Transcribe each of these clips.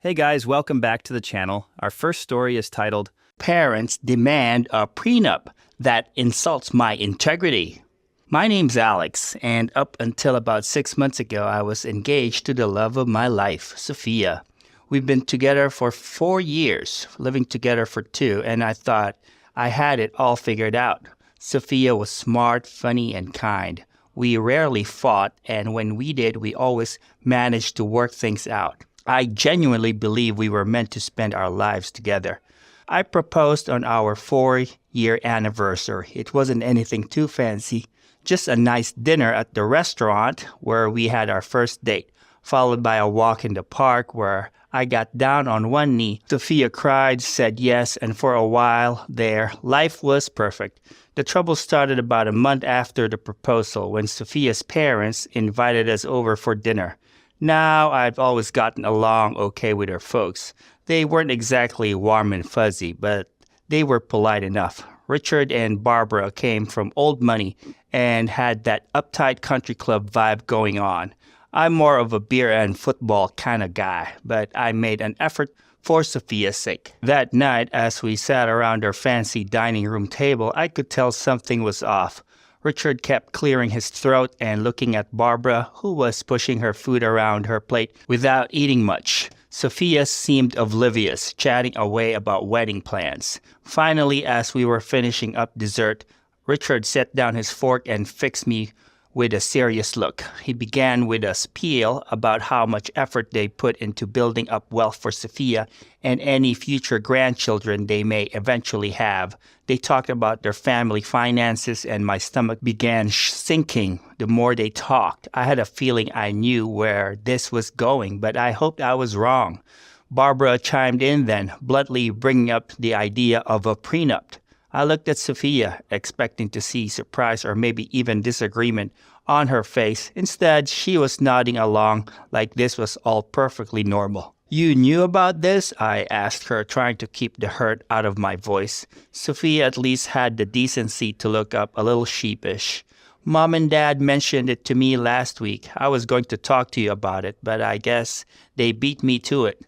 Hey guys, welcome back to the channel. Our first story is titled, Parents Demand a Prenup That Insults My Integrity. My name's Alex, and up until about 6 months ago, I was engaged to the love of my life, Sophia. We've been together for 4 years, living together for 2, and I thought I had it all figured out. Sophia was smart, funny, and kind. We rarely fought, and when we did, we always managed to work things out. I genuinely believe we were meant to spend our lives together. I proposed on our 4-year anniversary. It wasn't anything too fancy, just a nice dinner at the restaurant where we had our first date, followed by a walk in the park where I got down on one knee. Sophia cried, said yes, and for a while there, life was perfect. The trouble started about a month after the proposal when Sophia's parents invited us over for dinner. Now, I've always gotten along okay with her folks. They weren't exactly warm and fuzzy, but they were polite enough. Richard and Barbara came from old money and had that uptight country club vibe going on. I'm more of a beer and football kind of guy, but I made an effort for Sophia's sake. That night, as we sat around our fancy dining room table, I could tell something was off. Richard kept clearing his throat and looking at Barbara, who was pushing her food around her plate without eating much. Sophia seemed oblivious, chatting away about wedding plans. Finally, as we were finishing up dessert, Richard set down his fork and fixed me with a serious look. He began with a spiel about how much effort they put into building up wealth for Sophia and any future grandchildren they may eventually have. They talked about their family finances, and my stomach began sinking the more they talked. I had a feeling I knew where this was going, but I hoped I was wrong. Barbara chimed in then, bluntly bringing up the idea of a prenup. I looked at Sophia, expecting to see surprise or maybe even disagreement on her face. Instead, she was nodding along like this was all perfectly normal. "You knew about this?" I asked her, trying to keep the hurt out of my voice. Sophia at least had the decency to look up a little sheepish. "Mom and Dad mentioned it to me last week. I was going to talk to you about it, but I guess they beat me to it."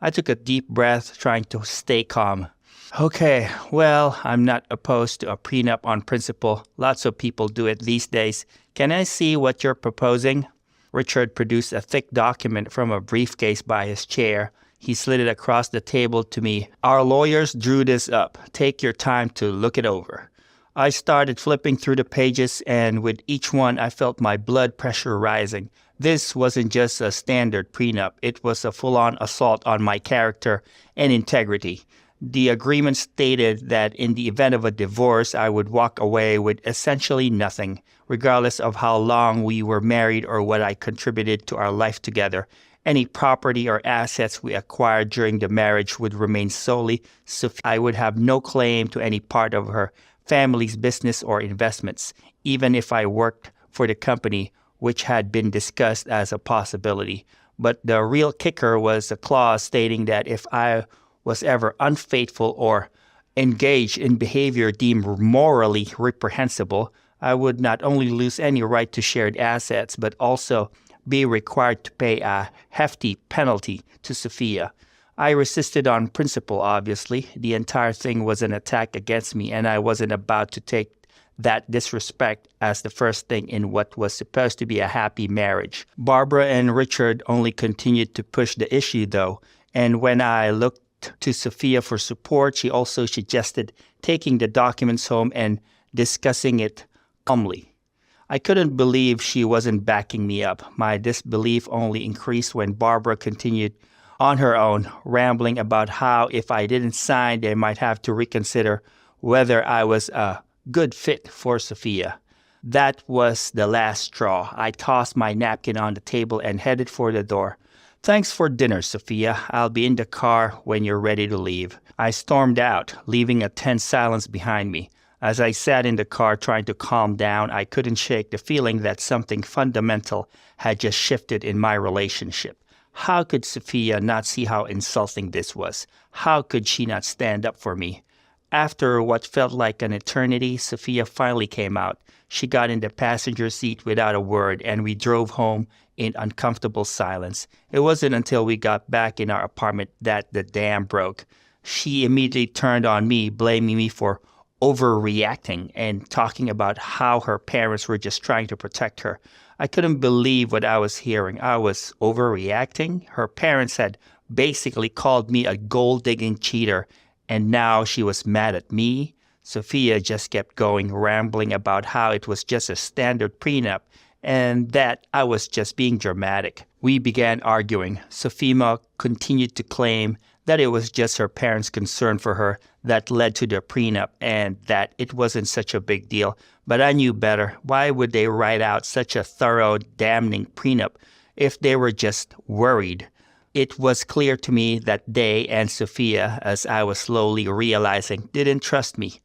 I took a deep breath, trying to stay calm. "Okay, well, I'm not opposed to a prenup on principle. Lots of people do it these days. Can I see what you're proposing?" Richard produced a thick document from a briefcase by his chair. He slid it across the table to me. "Our lawyers drew this up. Take your time to look it over." I started flipping through the pages, and with each one I felt my blood pressure rising. This wasn't just a standard prenup. It was a full-on assault on my character and integrity. The agreement stated that in the event of a divorce, I would walk away with essentially nothing, regardless of how long we were married or what I contributed to our life together. Any property or assets we acquired during the marriage would remain solely Sophia. I would have no claim to any part of her family's business or investments, even if I worked for the company, which had been discussed as a possibility. But the real kicker was a clause stating that if I was ever unfaithful or engaged in behavior deemed morally reprehensible, I would not only lose any right to shared assets, but also be required to pay a hefty penalty to Sophia. I resisted on principle, obviously. The entire thing was an attack against me, and I wasn't about to take that disrespect as the first thing in what was supposed to be a happy marriage. Barbara and Richard only continued to push the issue, though, and when I looked to Sophia for support, she also suggested taking the documents home and discussing it calmly. I couldn't believe she wasn't backing me up. My disbelief only increased when Barbara continued on her own, rambling about how if I didn't sign, they might have to reconsider whether I was a good fit for Sophia. That was the last straw. I tossed my napkin on the table and headed for the door. "Thanks for dinner, Sophia. I'll be in the car when you're ready to leave." I stormed out, leaving a tense silence behind me. As I sat in the car trying to calm down, I couldn't shake the feeling that something fundamental had just shifted in my relationship. How could Sophia not see how insulting this was? How could she not stand up for me? After what felt like an eternity, Sophia finally came out. She got in the passenger seat without a word, and we drove home in uncomfortable silence. It wasn't until we got back in our apartment that the dam broke. She immediately turned on me, blaming me for overreacting and talking about how her parents were just trying to protect her. I couldn't believe what I was hearing. I was overreacting. Her parents had basically called me a gold-digging cheater, and now she was mad at me. Sophia just kept going, rambling about how it was just a standard prenup and that I was just being dramatic. We began arguing. Sophia continued to claim that it was just her parents' concern for her that led to the prenup and that it wasn't such a big deal. But I knew better. Why would they write out such a thorough, damning prenup if they were just worried? It was clear to me that they and Sophia, as I was slowly realizing, didn't trust me.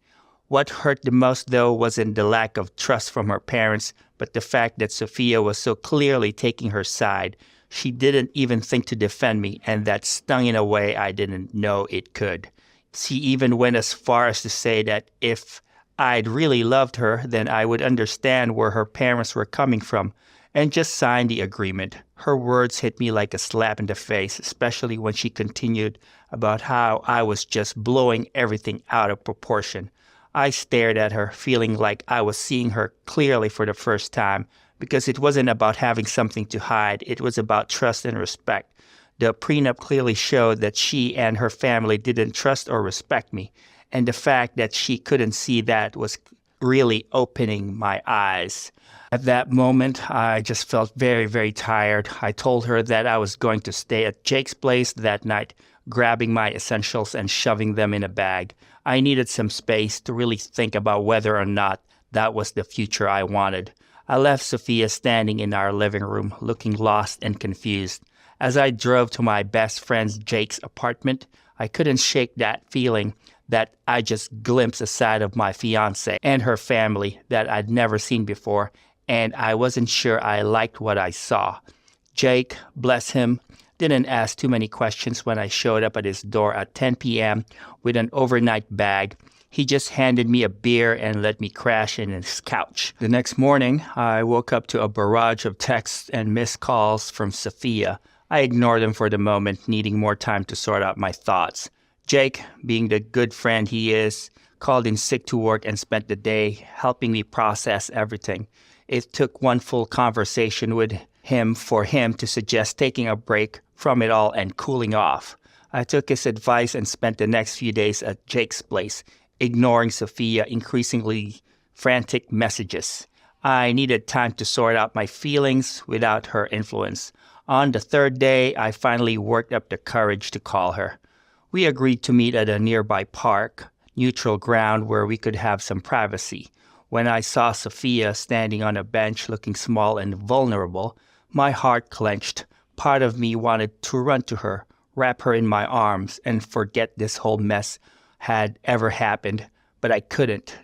What hurt the most, though, wasn't the lack of trust from her parents, but the fact that Sophia was so clearly taking her side. She didn't even think to defend me, and that stung in a way I didn't know it could. She even went as far as to say that if I'd really loved her, then I would understand where her parents were coming from and just sign the agreement. Her words hit me like a slap in the face, especially when she continued about how I was just blowing everything out of proportion. I stared at her, feeling like I was seeing her clearly for the first time, because it wasn't about having something to hide. It was about trust and respect. The prenup clearly showed that she and her family didn't trust or respect me, and the fact that she couldn't see that was really opening my eyes. At that moment, I just felt very, very tired. I told her that I was going to stay at Jake's place that night, grabbing my essentials and shoving them in a bag. I needed some space to really think about whether or not that was the future I wanted. I left Sophia standing in our living room, looking lost and confused. As I drove to my best friend Jake's apartment, I couldn't shake that feeling that I just glimpsed a side of my fiancée and her family that I'd never seen before, and I wasn't sure I liked what I saw. Jake, bless him, didn't ask too many questions when I showed up at his door at 10 p.m. with an overnight bag. He just handed me a beer and let me crash in his couch. The next morning, I woke up to a barrage of texts and missed calls from Sophia. I ignored them for the moment, needing more time to sort out my thoughts. Jake, being the good friend he is, called in sick to work and spent the day helping me process everything. It took one full conversation with him for him to suggest taking a break from it all and cooling off. I took his advice and spent the next few days at Jake's place, ignoring Sophia's increasingly frantic messages. I needed time to sort out my feelings without her influence. On the third day, I finally worked up the courage to call her. We agreed to meet at a nearby park, neutral ground where we could have some privacy. When I saw Sophia standing on a bench looking small and vulnerable, my heart clenched. Part of me wanted to run to her, wrap her in my arms, and forget this whole mess had ever happened, but I couldn't.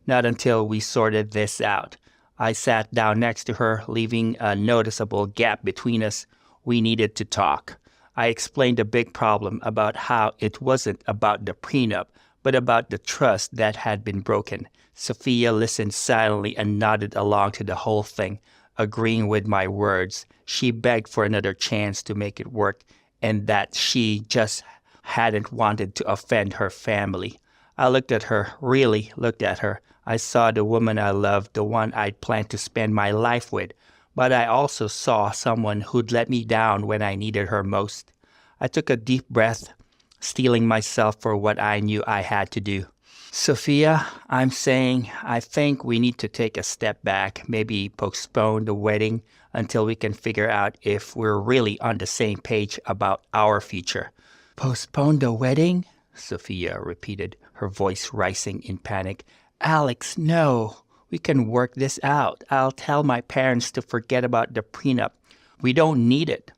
Not until we sorted this out. I sat down next to her, leaving a noticeable gap between us. We needed to talk. I explained the big problem about how it wasn't about the prenup, but about the trust that had been broken. Sophia listened silently and nodded along to the whole thing, agreeing with my words. She begged for another chance to make it work, and that she just hadn't wanted to offend her family. I looked at her, really looked at her. I saw the woman I loved, the one I'd planned to spend my life with, but I also saw someone who'd let me down when I needed her most. I took a deep breath, steeling myself for what I knew I had to do. Sophia, I'm saying I think we need to take a step back, maybe postpone the wedding until we can figure out if we're really on the same page about our future. Postpone the wedding? Sophia repeated, her voice rising in panic. Alex, no. We can work this out. I'll tell my parents to forget about the prenup. We don't need it.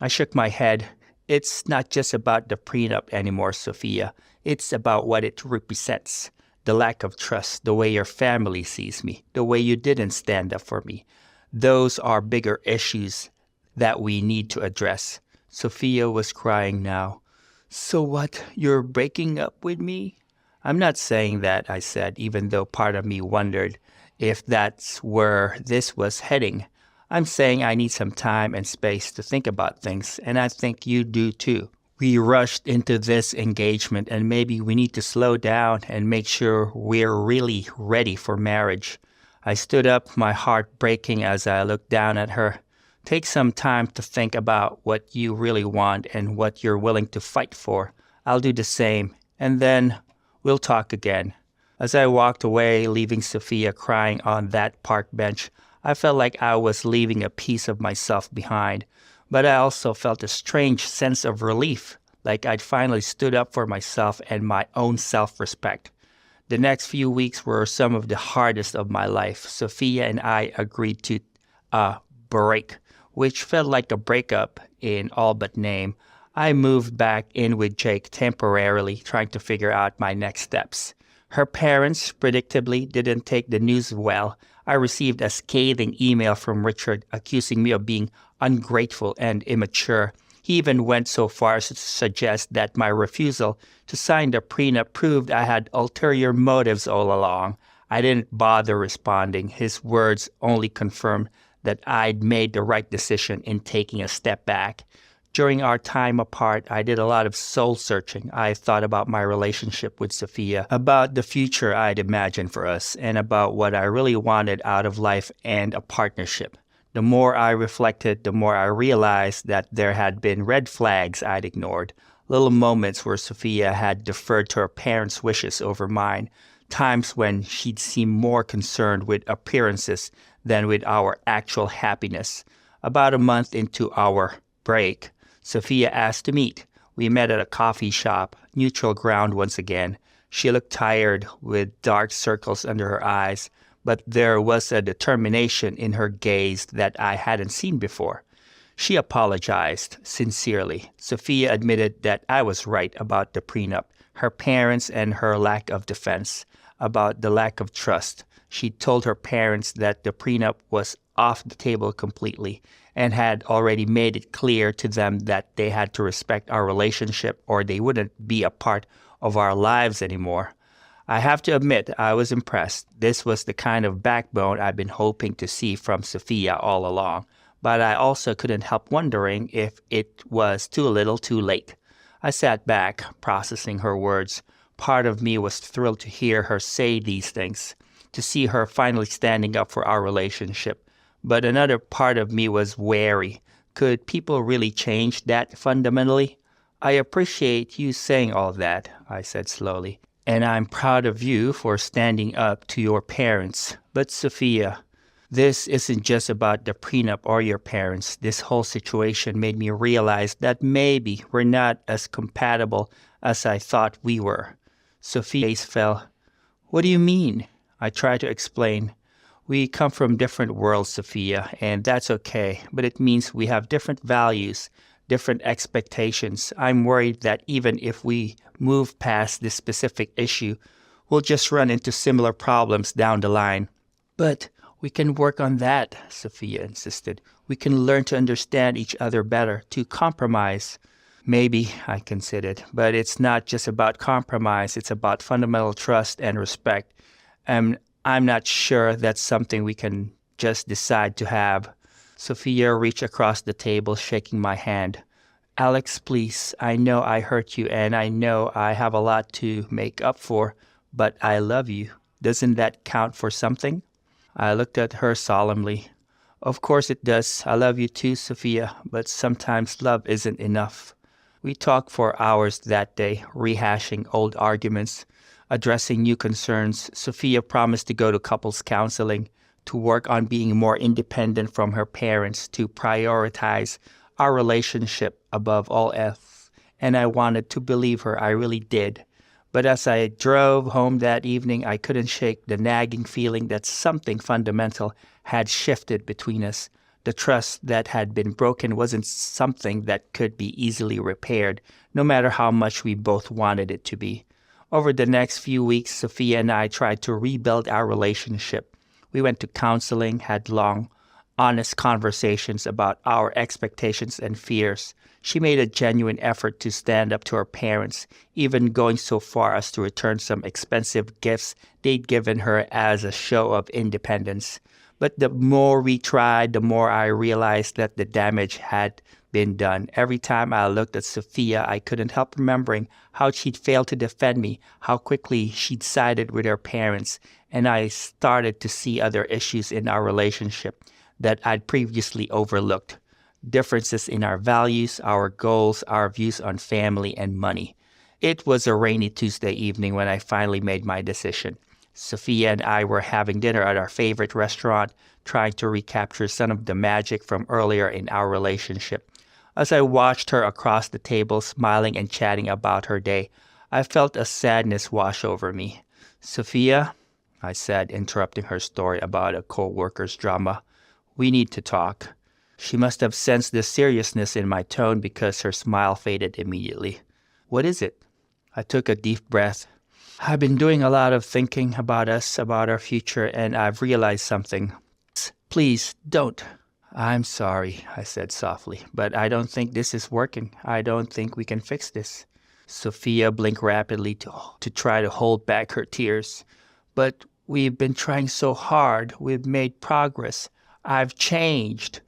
I shook my head. It's not just about the prenup anymore, Sophia. It's about what it represents. The lack of trust, the way your family sees me, the way you didn't stand up for me. Those are bigger issues that we need to address. Sophia was crying now. So what? You're breaking up with me? I'm not saying that, I said, even though part of me wondered if that's where this was heading. I'm saying I need some time and space to think about things, and I think you do too. We rushed into this engagement, and maybe we need to slow down and make sure we're really ready for marriage. I stood up, my heart breaking as I looked down at her. Take some time to think about what you really want and what you're willing to fight for. I'll do the same, and then we'll talk again. As I walked away, leaving Sophia crying on that park bench, I felt like I was leaving a piece of myself behind. But I also felt a strange sense of relief, like I'd finally stood up for myself and my own self-respect. The next few weeks were some of the hardest of my life. Sophia and I agreed to a break, which felt like a breakup in all but name. I moved back in with Jake temporarily, trying to figure out my next steps. Her parents, predictably, didn't take the news well. I received a scathing email from Richard accusing me of being ungrateful and immature. He even went so far as to suggest that my refusal to sign the prenup proved I had ulterior motives all along. I didn't bother responding. His words only confirmed that I'd made the right decision in taking a step back. During our time apart, I did a lot of soul-searching. I thought about my relationship with Sophia, about the future I'd imagined for us, and about what I really wanted out of life and a partnership. The more I reflected, the more I realized that there had been red flags I'd ignored, little moments where Sophia had deferred to her parents' wishes over mine, times when she'd seemed more concerned with appearances than with our actual happiness. About a month into our break, Sophia asked to meet. We met at a coffee shop, neutral ground once again. She looked tired, with dark circles under her eyes, but there was a determination in her gaze that I hadn't seen before. She apologized, sincerely. Sophia admitted that I was right about the prenup, her parents and her lack of defense, about the lack of trust. She told her parents that the prenup was off the table completely and had already made it clear to them that they had to respect our relationship or they wouldn't be a part of our lives anymore. I have to admit I was impressed. This was the kind of backbone I'd been hoping to see from Sophia all along, but I also couldn't help wondering if it was too little too late. I sat back, processing her words. Part of me was thrilled to hear her say these things, to see her finally standing up for our relationship. But another part of me was wary. Could people really change that fundamentally? I appreciate you saying all that, I said slowly, and I'm proud of you for standing up to your parents. But Sophia, this isn't just about the prenup or your parents. This whole situation made me realize that maybe we're not as compatible as I thought we were. Sophia's face fell. What do you mean? I tried to explain. We come from different worlds, Sophia, and that's okay, but it means we have different values, different expectations. I'm worried that even if we move past this specific issue, we'll just run into similar problems down the line. But we can work on that, Sophia insisted. We can learn to understand each other better, to compromise. Maybe, I considered, but it's not just about compromise, it's about fundamental trust and respect. And I'm not sure that's something we can just decide to have. Sophia reached across the table, shaking my hand. Alex, please, I know I hurt you and I know I have a lot to make up for, but I love you. Doesn't that count for something? I looked at her solemnly. Of course it does. I love you too, Sophia, but sometimes love isn't enough. We talked for hours that day, rehashing old arguments, addressing new concerns. Sophia promised to go to couples counseling, to work on being more independent from her parents, to prioritize our relationship above all else. And I wanted to believe her, I really did. But as I drove home that evening, I couldn't shake the nagging feeling that something fundamental had shifted between us. The trust that had been broken wasn't something that could be easily repaired, no matter how much we both wanted it to be. Over the next few weeks, Sophia and I tried to rebuild our relationship. We went to counseling, had long, honest conversations about our expectations and fears. She made a genuine effort to stand up to her parents, even going so far as to return some expensive gifts they'd given her as a show of independence. But the more we tried, the more I realized that the damage had been done. Every time I looked at Sophia, I couldn't help remembering how she'd failed to defend me, how quickly she'd sided with her parents, and I started to see other issues in our relationship that I'd previously overlooked. Differences in our values, our goals, our views on family and money. It was a rainy Tuesday evening when I finally made my decision. Sophia and I were having dinner at our favorite restaurant, trying to recapture some of the magic from earlier in our relationship. As I watched her across the table, smiling and chatting about her day, I felt a sadness wash over me. "Sophia," I said, interrupting her story about a co-worker's drama, "we need to talk." She must have sensed the seriousness in my tone because her smile faded immediately. "What is it?" I took a deep breath. "I've been doing a lot of thinking about us, about our future, and I've realized something. Please, don't." "I'm sorry," I said softly, "but I don't think this is working. I don't think we can fix this." Sophia blinked rapidly to try to hold back her tears. "But we've been trying so hard. We've made progress. I've changed."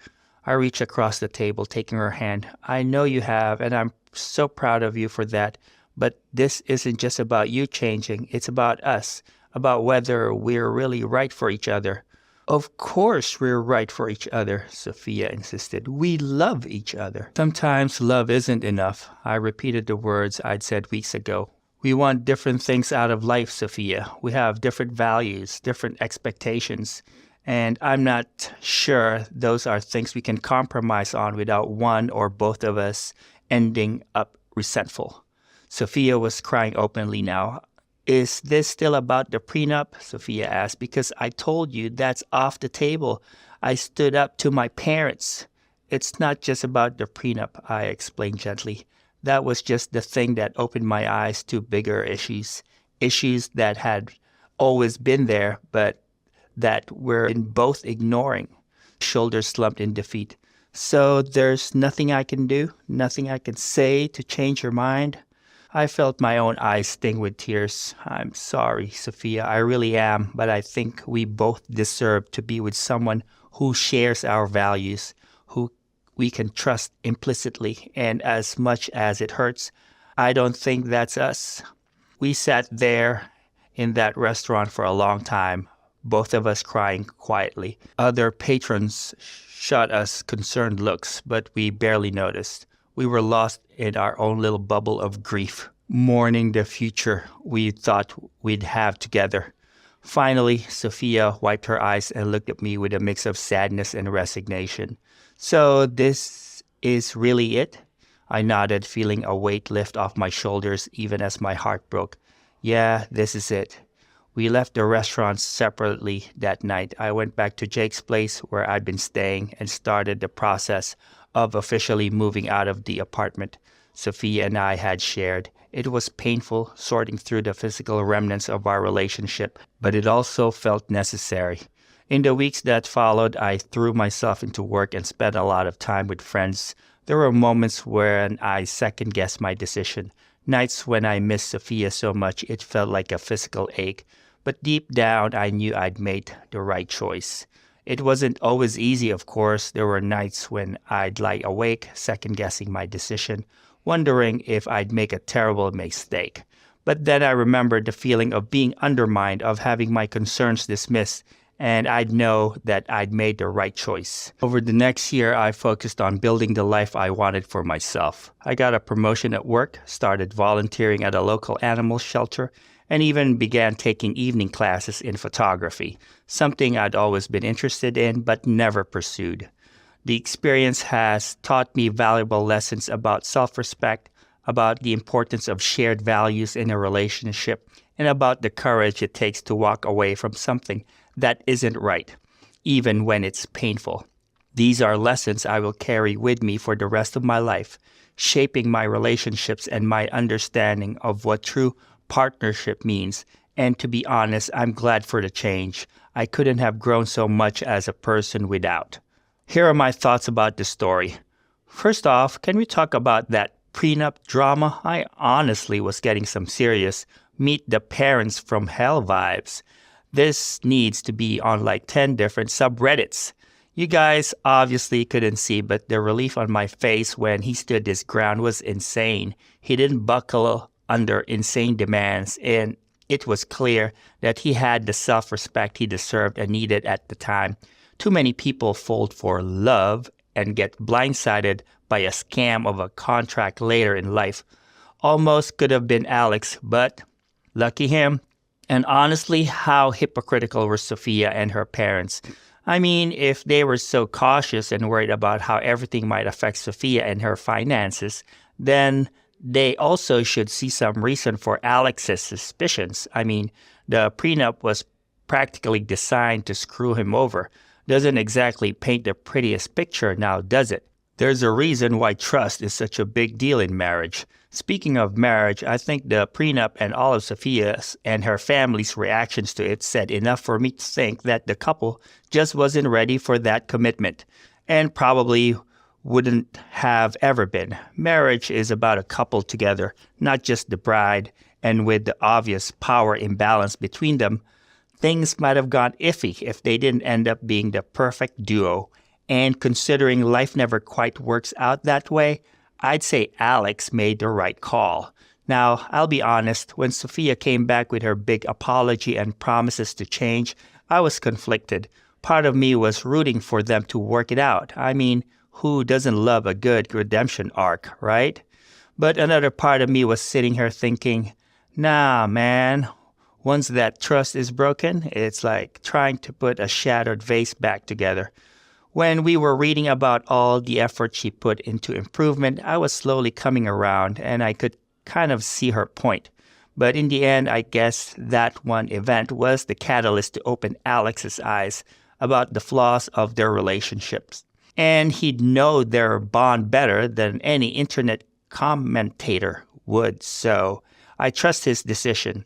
I reached across the table, taking her hand. "I know you have, and I'm so proud of you for that. But this isn't just about you changing. It's about us, about whether we're really right for each other." "Of course we're right for each other," Sophia insisted. "We love each other." "Sometimes love isn't enough." I repeated the words I'd said weeks ago. "We want different things out of life, Sophia. We have different values, different expectations. And I'm not sure those are things we can compromise on without one or both of us ending up resentful." Sophia was crying openly now. "Is this still about the prenup?" Sophia asked. "Because I told you that's off the table. I stood up to my parents." "It's not just about the prenup," I explained gently. "That was just the thing that opened my eyes to bigger issues. Issues that had always been there, but that we're both ignoring." Shoulders slumped in defeat. "So there's nothing I can do? Nothing I can say to change your mind?" I felt my own eyes sting with tears. "I'm sorry, Sophia, I really am, but I think we both deserve to be with someone who shares our values, who we can trust implicitly, and as much as it hurts, I don't think that's us." We sat there in that restaurant for a long time, both of us crying quietly. Other patrons shot us concerned looks, but we barely noticed. We were lost in our own little bubble of grief, mourning the future we thought we'd have together. Finally, Sophia wiped her eyes and looked at me with a mix of sadness and resignation. "So this is really it?" I nodded, feeling a weight lift off my shoulders even as my heart broke. "Yeah, this is it." We left the restaurants separately that night. I went back to Jake's place where I'd been staying and started the process of officially moving out of the apartment Sophia and I had shared. It was painful sorting through the physical remnants of our relationship, but it also felt necessary. In the weeks that followed, I threw myself into work and spent a lot of time with friends. There were moments when I second-guessed my decision, nights when I missed Sophia so much it felt like a physical ache. But deep down, I knew I'd made the right choice. It wasn't always easy, of course. There were nights when I'd lie awake, second-guessing my decision, wondering if I'd make a terrible mistake. But then I remembered the feeling of being undermined, of having my concerns dismissed, and I'd know that I'd made the right choice. Over the next year, I focused on building the life I wanted for myself. I got a promotion at work, started volunteering at a local animal shelter, and even began taking evening classes in photography, something I'd always been interested in but never pursued. The experience has taught me valuable lessons about self-respect, about the importance of shared values in a relationship, and about the courage it takes to walk away from something that isn't right, even when it's painful. These are lessons I will carry with me for the rest of my life, shaping my relationships and my understanding of what true partnership means. And to be honest, I'm glad for the change. I couldn't have grown so much as a person without. Here are my thoughts about the story. First off, can we talk about that prenup drama? I honestly was getting some serious meet the parents from hell vibes. This needs to be on like 10 different subreddits. You guys obviously couldn't see, but the relief on my face when he stood his ground was insane. He didn't buckle under insane demands, and it was clear that he had the self-respect he deserved and needed at the time. Too many people fold for love and get blindsided by a scam of a contract later in life. Almost could have been Alex, but lucky him. And honestly, how hypocritical were Sophia and her parents? I mean, if they were so cautious and worried about how everything might affect Sophia and her finances, then they also should see some reason for Alex's suspicions. I mean, the prenup was practically designed to screw him over. Doesn't exactly paint the prettiest picture now, does it? There's a reason why trust is such a big deal in marriage. Speaking of marriage, I think the prenup and all of Sophia's and her family's reactions to it said enough for me to think that the couple just wasn't ready for that commitment, and probably wouldn't have ever been. Marriage is about a couple together, not just the bride, and with the obvious power imbalance between them, things might have gone iffy if they didn't end up being the perfect duo. And considering life never quite works out that way, I'd say Alex made the right call. Now, I'll be honest, when Sophia came back with her big apology and promises to change, I was conflicted. Part of me was rooting for them to work it out. I mean, who doesn't love a good redemption arc, right? But another part of me was sitting here thinking, nah, man, once that trust is broken, it's like trying to put a shattered vase back together. When we were reading about all the effort she put into improvement, I was slowly coming around and I could kind of see her point. But in the end, I guess that one event was the catalyst to open Alex's eyes about the flaws of their relationships. And he'd know their bond better than any internet commentator would, so I trust his decision.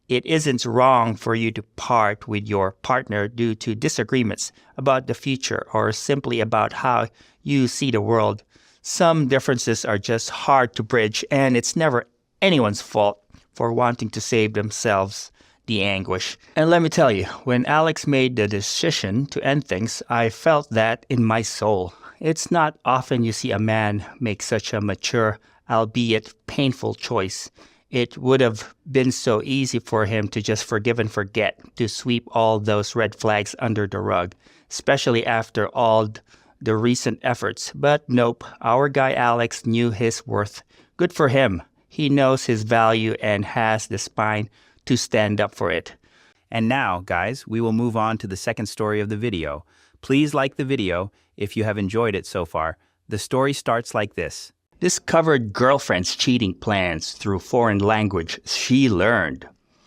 It isn't wrong for you to part with your partner due to disagreements about the future or simply about how you see the world. Some differences are just hard to bridge, and it's never anyone's fault for wanting to save themselves the anguish. And let me tell you, when Alex made the decision to end things, I felt that in my soul. It's not often you see a man make such a mature, albeit painful choice. It would have been so easy for him to just forgive and forget, to sweep all those red flags under the rug, especially after all the recent efforts. But nope, our guy Alex knew his worth. Good for him. He knows his value and has the spine to stand up for it. And now, guys, we will move on to the second story of the video. Please like the video if you have enjoyed it so far. The story starts like this. Discovered girlfriend's cheating plans through foreign language she learned.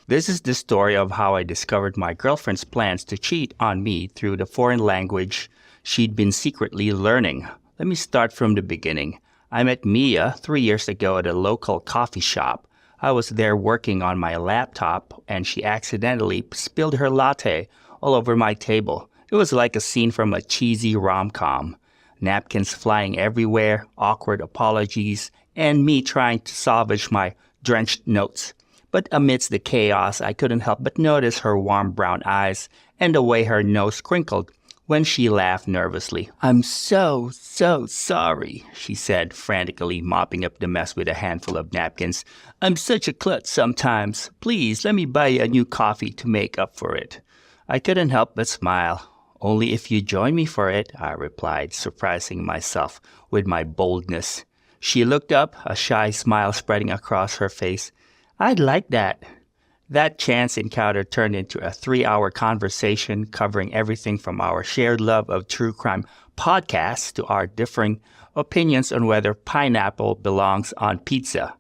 This is the story of how I discovered my girlfriend's plans to cheat on me through the foreign language she'd been secretly learning. Let me start from the beginning. I met Mia 3 years ago at a local coffee shop. I was there working on my laptop and she accidentally spilled her latte all over my table. It was like a scene from a cheesy rom-com. Napkins flying everywhere, awkward apologies, and me trying to salvage my drenched notes. But amidst the chaos, I couldn't help but notice her warm brown eyes and the way her nose crinkled when she laughed nervously. "I'm so sorry," she said, frantically mopping up the mess with a handful of napkins. "I'm such a klutz sometimes. Please, let me buy you a new coffee to make up for it." I couldn't help but smile. "Only if you join me for it," I replied, surprising myself with my boldness. She looked up, a shy smile spreading across her face. "I'd like that." That chance encounter turned into a 3-hour conversation covering everything from our shared love of true crime podcasts to our differing opinions on whether pineapple belongs on pizza.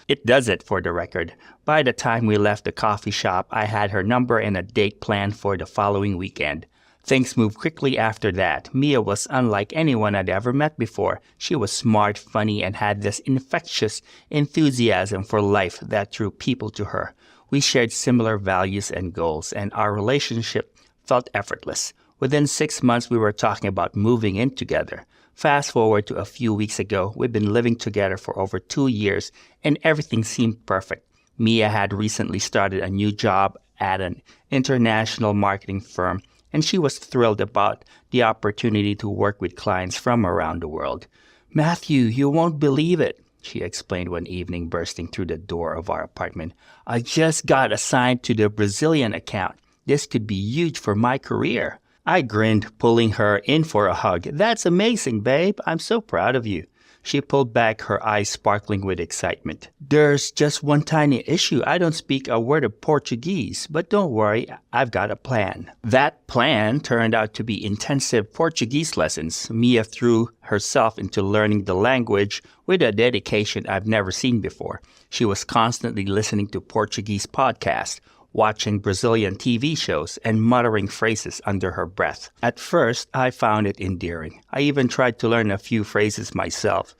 It doesn't, for the record. By the time we left the coffee shop, I had her number and a date planned for the following weekend. Things moved quickly after that. Mia was unlike anyone I'd ever met before. She was smart, funny, and had this infectious enthusiasm for life that drew people to her. We shared similar values and goals, and our relationship felt effortless. Within 6 months, we were talking about moving in together. Fast forward to a few weeks ago, we've been living together for over 2 years, and everything seemed perfect. Mia had recently started a new job at an international marketing firm, and she was thrilled about the opportunity to work with clients from around the world. "Matthew, you won't believe it," she explained one evening, bursting through the door of our apartment. "I just got assigned to the Brazilian account. This could be huge for my career." I grinned, pulling her in for a hug. "That's amazing, babe. I'm so proud of you." She pulled back, her eyes sparkling with excitement. "There's just one tiny issue. I don't speak a word of Portuguese, but don't worry, I've got a plan." That plan turned out to be intensive Portuguese lessons. Mia threw herself into learning the language with a dedication I've never seen before. She was constantly listening to Portuguese podcasts, watching Brazilian TV shows, and muttering phrases under her breath. At first, I found it endearing. I even tried to learn a few phrases myself.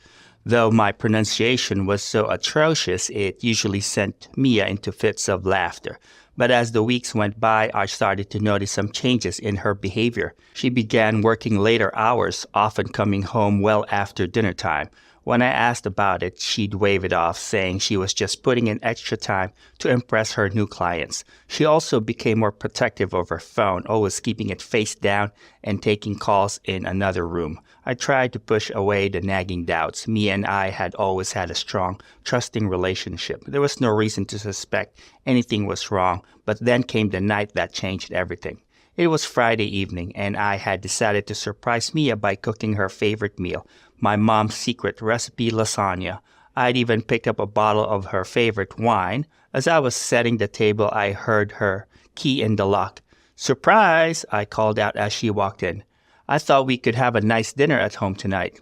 Though my pronunciation was so atrocious, it usually sent Mia into fits of laughter. But as the weeks went by, I started to notice some changes in her behavior. She began working later hours, often coming home well after dinner time. When I asked about it, she'd wave it off, saying she was just putting in extra time to impress her new clients. She also became more protective of her phone, always keeping it face down and taking calls in another room. I tried to push away the nagging doubts. Mia and I had always had a strong, trusting relationship. There was no reason to suspect anything was wrong, but then came the night that changed everything. It was Friday evening, and I had decided to surprise Mia by cooking her favorite meal, my mom's secret recipe lasagna. I'd even picked up a bottle of her favorite wine. As I was setting the table, I heard her key in the lock. "Surprise!" I called out as she walked in. "I thought we could have a nice dinner at home tonight."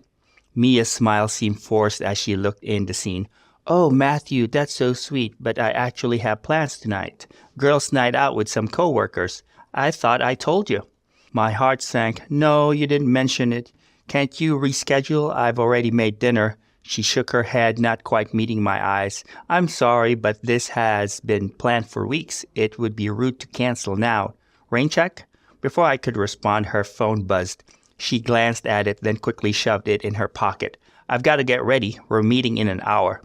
Mia's smile seemed forced as she looked in the scene. "Oh, Matthew, that's so sweet, but I actually have plans tonight. Girls' night out with some coworkers. I thought I told you." My heart sank. "No, you didn't mention it. Can't you reschedule? I've already made dinner." She shook her head, not quite meeting my eyes. "I'm sorry, but this has been planned for weeks. It would be rude to cancel now. Rain check?" Before I could respond, her phone buzzed. She glanced at it, then quickly shoved it in her pocket. "I've got to get ready. We're meeting in an hour."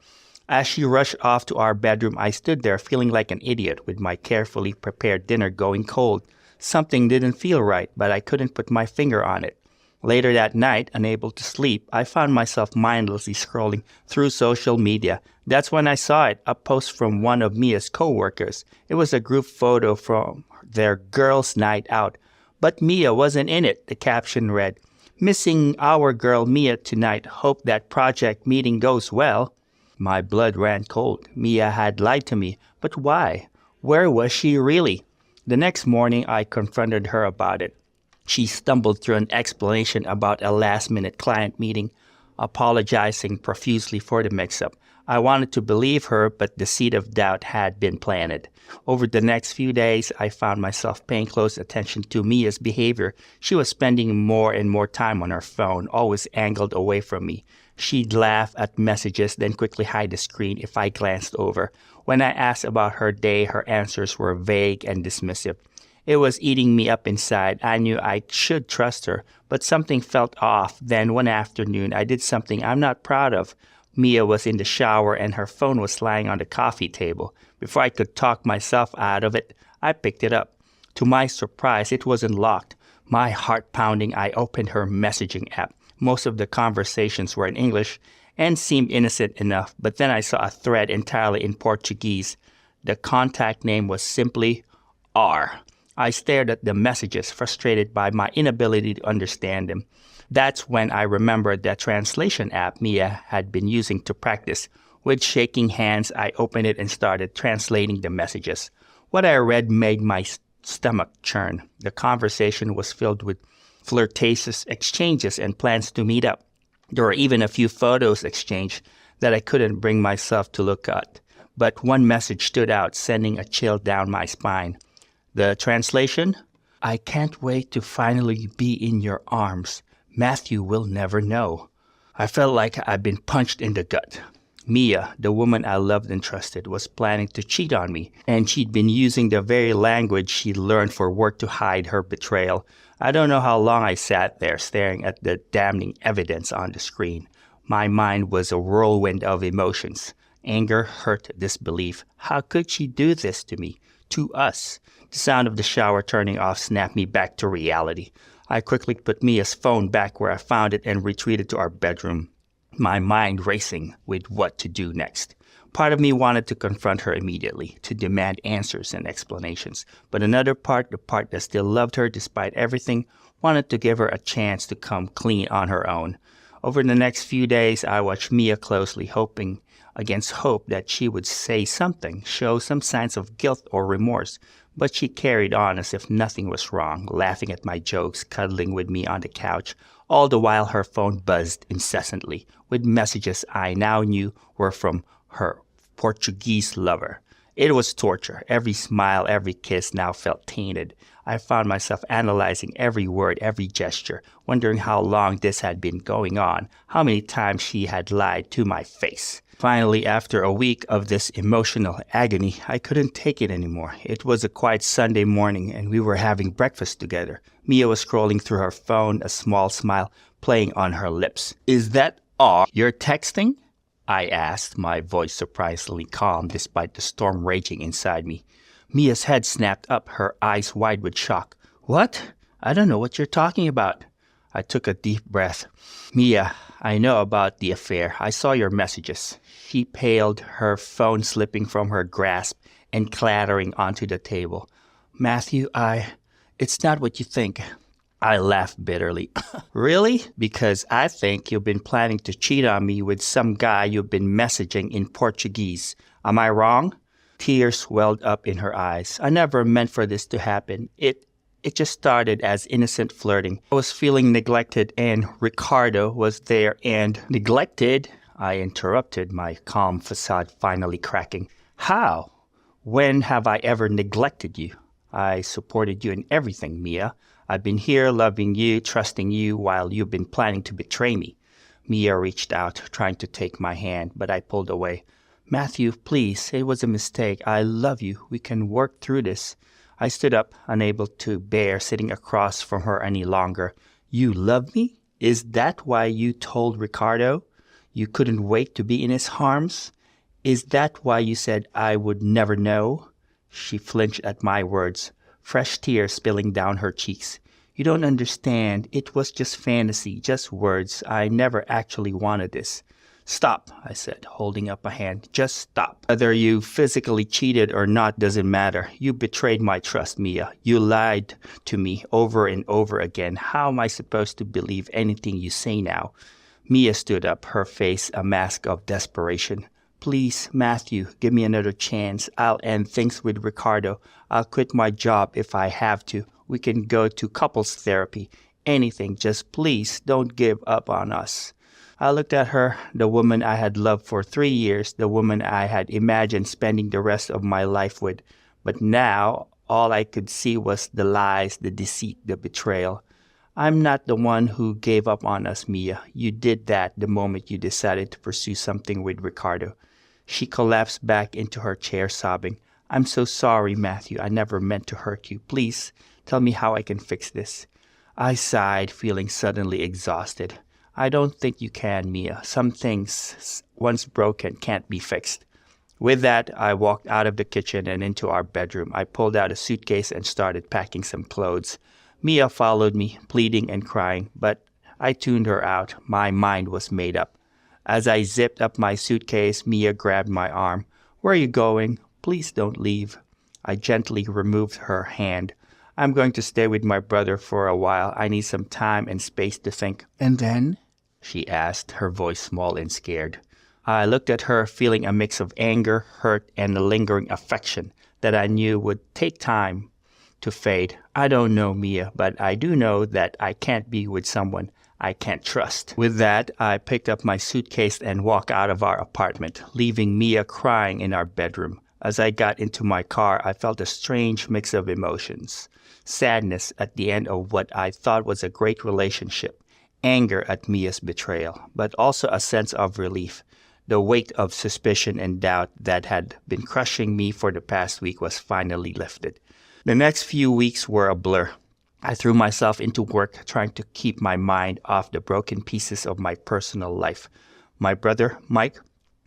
As she rushed off to our bedroom, I stood there feeling like an idiot with my carefully prepared dinner going cold. Something didn't feel right, but I couldn't put my finger on it. Later that night, unable to sleep, I found myself mindlessly scrolling through social media. That's when I saw it, a post from one of Mia's coworkers. It was a group photo from their girls' night out. But Mia wasn't in it, the caption read. "Missing our girl Mia tonight. Hope that project meeting goes well." My blood ran cold. Mia had lied to me. But why? Where was she really? The next morning, I confronted her about it. She stumbled through an explanation about a last-minute client meeting, apologizing profusely for the mix-up. I wanted to believe her, but the seed of doubt had been planted. Over the next few days, I found myself paying close attention to Mia's behavior. She was spending more and more time on her phone, always angled away from me. She'd laugh at messages, then quickly hide the screen if I glanced over. When I asked about her day, her answers were vague and dismissive. It was eating me up inside. I knew I should trust her, but something felt off. Then one afternoon, I did something I'm not proud of. Mia was in the shower and her phone was lying on the coffee table. Before I could talk myself out of it, I picked it up. To my surprise, it wasn't locked. My heart pounding, I opened her messaging app. Most of the conversations were in English and seemed innocent enough, but then I saw a thread entirely in Portuguese. The contact name was simply R. I stared at the messages, frustrated by my inability to understand them. That's when I remembered the translation app Mia had been using to practice. With shaking hands, I opened it and started translating the messages. What I read made my stomach churn. The conversation was filled with flirtatious exchanges and plans to meet up. There were even a few photos exchanged that I couldn't bring myself to look at. But one message stood out, sending a chill down my spine. The translation? "I can't wait to finally be in your arms. Matthew will never know." I felt like I'd been punched in the gut. Mia, the woman I loved and trusted, was planning to cheat on me, and she'd been using the very language she'd learned for work to hide her betrayal. I don't know how long I sat there staring at the damning evidence on the screen. My mind was a whirlwind of emotions. Anger, hurt, disbelief. How could she do this to me? To us? The sound of the shower turning off snapped me back to reality. I quickly put Mia's phone back where I found it and retreated to our bedroom, my mind racing with what to do next. Part of me wanted to confront her immediately, to demand answers and explanations. But another part, the part that still loved her despite everything, wanted to give her a chance to come clean on her own. Over the next few days, I watched Mia closely, hoping against hope that she would say something, show some signs of guilt or remorse. But she carried on as if nothing was wrong, laughing at my jokes, cuddling with me on the couch, all the while her phone buzzed incessantly with messages I now knew were from her Portuguese lover. It was torture. Every smile, every kiss now felt tainted. I found myself analyzing every word, every gesture, wondering how long this had been going on, how many times she had lied to my face. Finally, after a week of this emotional agony, I couldn't take it anymore. It was a quiet Sunday morning, and we were having breakfast together. Mia was scrolling through her phone, a small smile playing on her lips. "Is that all you're texting?" I asked, my voice surprisingly calm despite the storm raging inside me. Mia's head snapped up, her eyes wide with shock. "What? I don't know what you're talking about." I took a deep breath. "Mia, I know about the affair. I saw your messages." She paled, her phone slipping from her grasp and clattering onto the table. "Matthew, it's not what you think." I laughed bitterly. "Really? Because I think you've been planning to cheat on me with some guy you've been messaging in Portuguese. Am I wrong?" Tears welled up in her eyes. "I never meant for this to happen. It just started as innocent flirting. I was feeling neglected and Ricardo was there and..." "Neglected?" I interrupted, my calm facade finally cracking. "How? When have I ever neglected you? I supported you in everything, Mia. I've been here loving you, trusting you, while you've been planning to betray me." Mia reached out, trying to take my hand, but I pulled away. "Matthew, please, it was a mistake. I love you. We can work through this." I stood up, unable to bear sitting across from her any longer. "You love me? Is that why you told Ricardo you couldn't wait to be in his arms? Is that why you said I would never know?" She flinched at my words, fresh tears spilling down her cheeks. "You don't understand. It was just fantasy, just words. I never actually wanted this." "Stop," I said, holding up a hand. "Just stop. Whether you physically cheated or not doesn't matter. You betrayed my trust, Mia. You lied to me over and over again. How am I supposed to believe anything you say now?" Mia stood up, her face a mask of desperation. "Please, Matthew, give me another chance. I'll end things with Ricardo. I'll quit my job if I have to. We can go to couples therapy. Anything, just please don't give up on us." I looked at her, the woman I had loved for 3 years, the woman I had imagined spending the rest of my life with. But now, all I could see was the lies, the deceit, the betrayal. "I'm not the one who gave up on us, Mia. You did that the moment you decided to pursue something with Ricardo." She collapsed back into her chair, sobbing. "I'm so sorry, Matthew. I never meant to hurt you. Please, tell me how I can fix this." I sighed, feeling suddenly exhausted. "I don't think you can, Mia. Some things, once broken, can't be fixed." With that, I walked out of the kitchen and into our bedroom. I pulled out a suitcase and started packing some clothes. Mia followed me, pleading and crying, but I tuned her out. My mind was made up. As I zipped up my suitcase, Mia grabbed my arm. "Where are you going? Please don't leave." I gently removed her hand. "I'm going to stay with my brother for a while. I need some time and space to think." "And then?" she asked, her voice small and scared. I looked at her, feeling a mix of anger, hurt, and a lingering affection that I knew would take time to fade. "I don't know, Mia, but I do know that I can't be with someone I can't trust." With that, I picked up my suitcase and walked out of our apartment, leaving Mia crying in our bedroom. As I got into my car, I felt a strange mix of emotions. Sadness at the end of what I thought was a great relationship, anger at Mia's betrayal, but also a sense of relief. The weight of suspicion and doubt that had been crushing me for the past week was finally lifted. The next few weeks were a blur. I threw myself into work trying to keep my mind off the broken pieces of my personal life. My brother, Mike,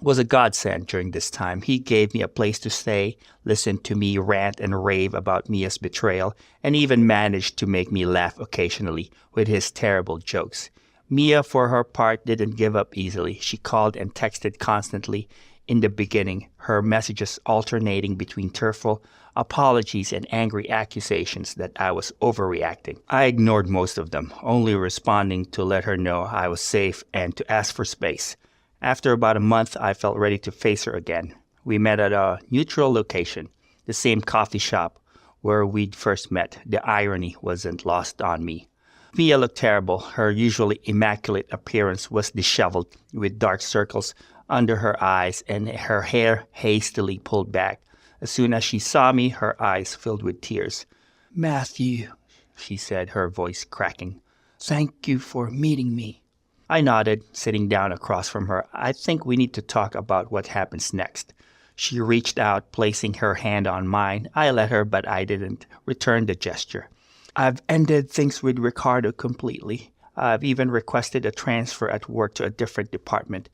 was a godsend during this time. He gave me a place to stay, listened to me rant and rave about Mia's betrayal, and even managed to make me laugh occasionally with his terrible jokes. Mia, for her part, didn't give up easily. She called and texted constantly in the beginning, her messages alternating between tearful apologies and angry accusations that I was overreacting. I ignored most of them, only responding to let her know I was safe and to ask for space. After about a month, I felt ready to face her again. We met at a neutral location, the same coffee shop where we'd first met. The irony wasn't lost on me. Mia looked terrible. Her usually immaculate appearance was disheveled, with dark circles under her eyes and her hair hastily pulled back. As soon as she saw me, her eyes filled with tears. "Matthew," she said, her voice cracking. "Thank you for meeting me." I nodded, sitting down across from her. "I think we need to talk about what happens next." She reached out, placing her hand on mine. I let her, but I didn't return the gesture. "I've ended things with Ricardo completely. I've even requested a transfer at work to a different department.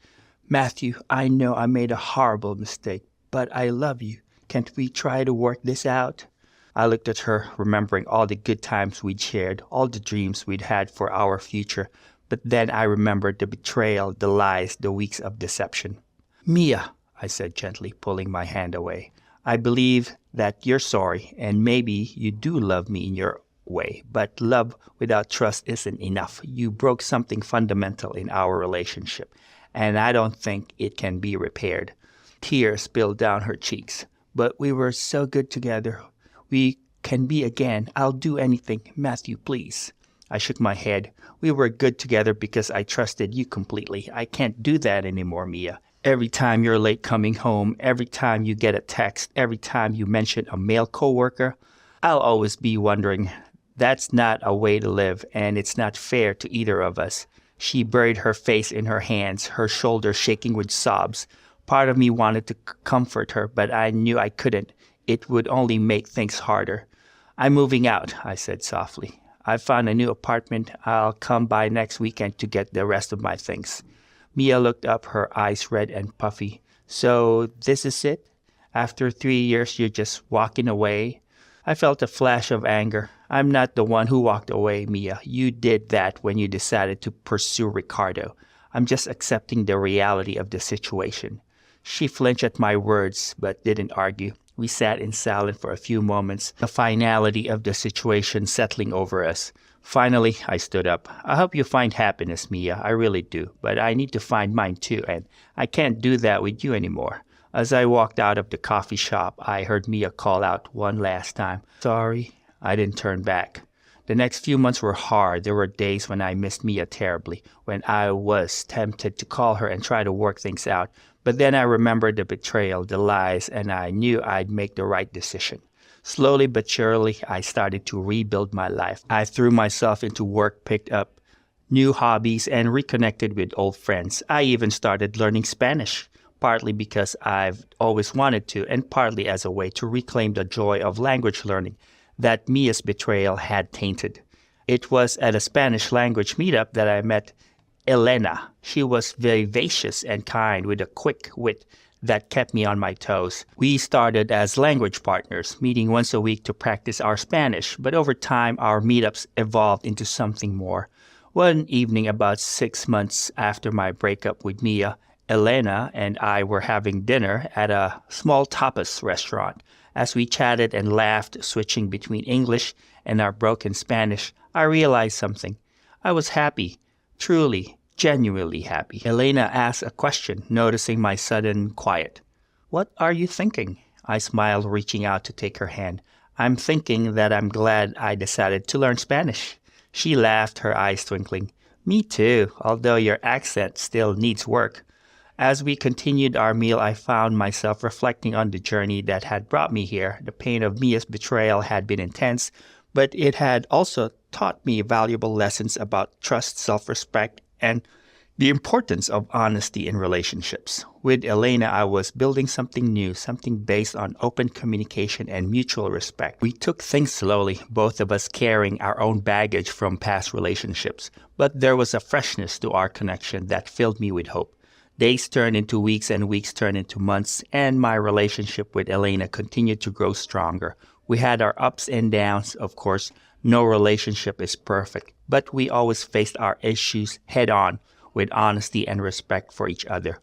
Matthew, I know I made a horrible mistake, but I love you. Can't we try to work this out?" I looked at her, remembering all the good times we'd shared, all the dreams we'd had for our future. But then I remembered the betrayal, the lies, the weeks of deception. "Mia," I said gently, pulling my hand away, "I believe that you're sorry, and maybe you do love me in your way, but love without trust isn't enough. You broke something fundamental in our relationship, and I don't think it can be repaired." Tears spilled down her cheeks. "But we were so good together. We can be again. I'll do anything. Matthew, please." I shook my head. "We were good together because I trusted you completely. I can't do that anymore, Mia. Every time you're late coming home, every time you get a text, every time you mention a male coworker, I'll always be wondering. That's not a way to live, and it's not fair to either of us." She buried her face in her hands, her shoulders shaking with sobs. Part of me wanted to comfort her, but I knew I couldn't. It would only make things harder. "I'm moving out," I said softly. "I found a new apartment. I'll come by next weekend to get the rest of my things." Mia looked up, her eyes red and puffy. "So this is it? After 3 years, you're just walking away?" I felt a flash of anger. "I'm not the one who walked away, Mia. You did that when you decided to pursue Ricardo. I'm just accepting the reality of the situation." She flinched at my words, but didn't argue. We sat in silence for a few moments, the finality of the situation settling over us. Finally, I stood up. "I hope you find happiness, Mia. I really do. But I need to find mine too, and I can't do that with you anymore." As I walked out of the coffee shop, I heard Mia call out one last time, "Sorry." I didn't turn back. The next few months were hard. There were days when I missed Mia terribly, when I was tempted to call her and try to work things out. But then I remembered the betrayal, the lies, and I knew I'd make the right decision. Slowly but surely, I started to rebuild my life. I threw myself into work, picked up new hobbies, and reconnected with old friends. I even started learning Spanish, partly because I've always wanted to, and partly as a way to reclaim the joy of language learning that Mia's betrayal had tainted. It was at a Spanish language meetup that I met Elena. She was vivacious and kind, with a quick wit that kept me on my toes. We started as language partners, meeting once a week to practice our Spanish, but over time our meetups evolved into something more. One evening, about 6 months after my breakup with Mia, Elena and I were having dinner at a small tapas restaurant. As we chatted and laughed, switching between English and our broken Spanish, I realized something. I was happy, truly, genuinely happy. Elena asked a question, noticing my sudden quiet. "What are you thinking?" I smiled, reaching out to take her hand. "I'm thinking that I'm glad I decided to learn Spanish." She laughed, her eyes twinkling. "Me too, although your accent still needs work." As we continued our meal, I found myself reflecting on the journey that had brought me here. The pain of Mia's betrayal had been intense, but it had also taught me valuable lessons about trust, self-respect, and The importance of honesty in relationships. With Elena, I was building something new, something based on open communication and mutual respect. We took things slowly, both of us carrying our own baggage from past relationships. But there was a freshness to our connection that filled me with hope. Days turned into weeks and weeks turned into months, and my relationship with Elena continued to grow stronger. We had our ups and downs, of course. No relationship is perfect, but we always faced our issues head on, with honesty and respect for each other.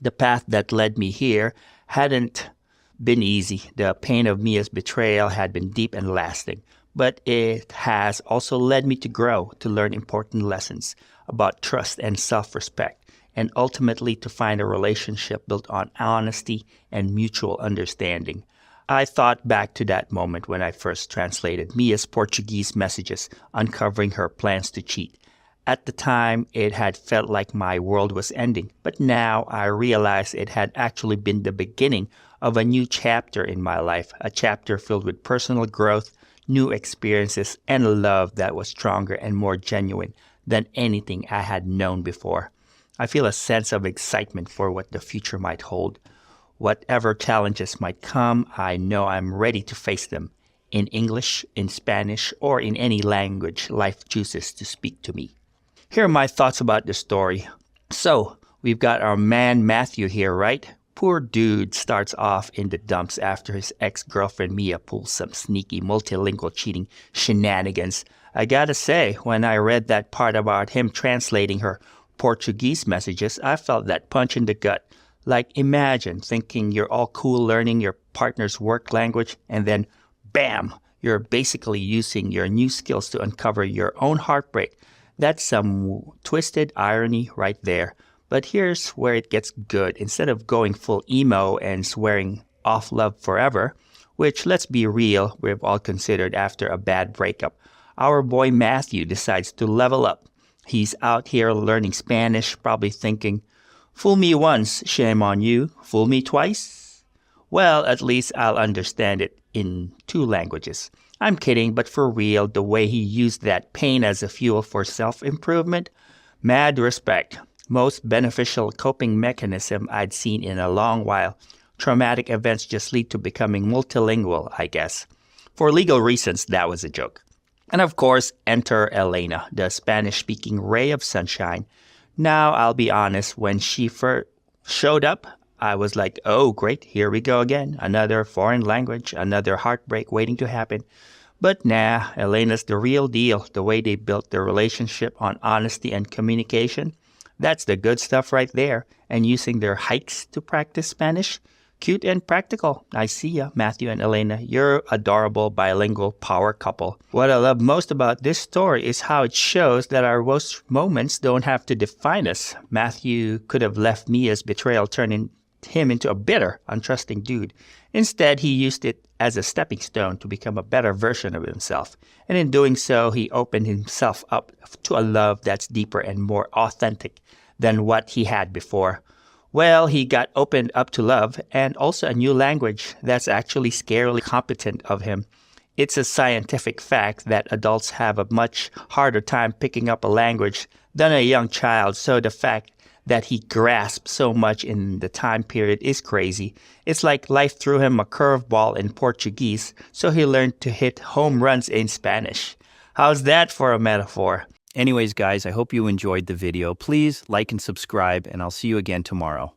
The path that led me here hadn't been easy. The pain of Mia's betrayal had been deep and lasting, but it has also led me to grow, to learn important lessons about trust and self-respect, and ultimately to find a relationship built on honesty and mutual understanding. I thought back to that moment when I first translated Mia's Portuguese messages, uncovering her plans to cheat. At the time, it had felt like my world was ending, but now I realize it had actually been the beginning of a new chapter in my life, a chapter filled with personal growth, new experiences, and love that was stronger and more genuine than anything I had known before. I feel a sense of excitement for what the future might hold. Whatever challenges might come, I know I'm ready to face them, in English, in Spanish, or in any language life chooses to speak to me. Here are my thoughts about the story. So, we've got our man Matthew here, right? Poor dude starts off in the dumps after his ex-girlfriend Mia pulls some sneaky multilingual cheating shenanigans. I gotta say, when I read that part about him translating her Portuguese messages, I felt that punch in the gut. Like, imagine thinking you're all cool learning your partner's work language, and then, bam, you're basically using your new skills to uncover your own heartbreak. That's some twisted irony right there. But here's where it gets good. Instead of going full emo and swearing off love forever, which, let's be real, we've all considered after a bad breakup, our boy Matthew decides to level up. He's out here learning Spanish, probably thinking, fool me once, shame on you. Fool me twice? Well, at least I'll understand it in 2 languages. I'm kidding, but for real, the way he used that pain as a fuel for self-improvement, mad respect. Most beneficial coping mechanism I'd seen in a long while. Traumatic events just lead to becoming multilingual, I guess. For legal reasons, that was a joke. And of course, enter Elena, the Spanish-speaking ray of sunshine. Now, I'll be honest, when she first showed up, I was like, oh, great, here we go again. Another foreign language, another heartbreak waiting to happen. But nah, Elena's the real deal. The way they built their relationship on honesty and communication, that's the good stuff right there. And using their hikes to practice Spanish, cute and practical. I see ya, Matthew and Elena. You're adorable bilingual power couple. What I love most about this story is how it shows that our worst moments don't have to define us. Matthew could have left Mia's betrayal turning him into a bitter, untrusting dude. Instead, he used it as a stepping stone to become a better version of himself. And in doing so, he opened himself up to a love that's deeper and more authentic than what he had before. Well, he got opened up to love and also a new language that's actually scarily competent of him. It's a scientific fact that adults have a much harder time picking up a language than a young child, so the fact that he grasped so much in the time period is crazy. It's like life threw him a curveball in Portuguese, so he learned to hit home runs in Spanish. How's that for a metaphor? Anyways, guys, I hope you enjoyed the video. Please like and subscribe, and I'll see you again tomorrow.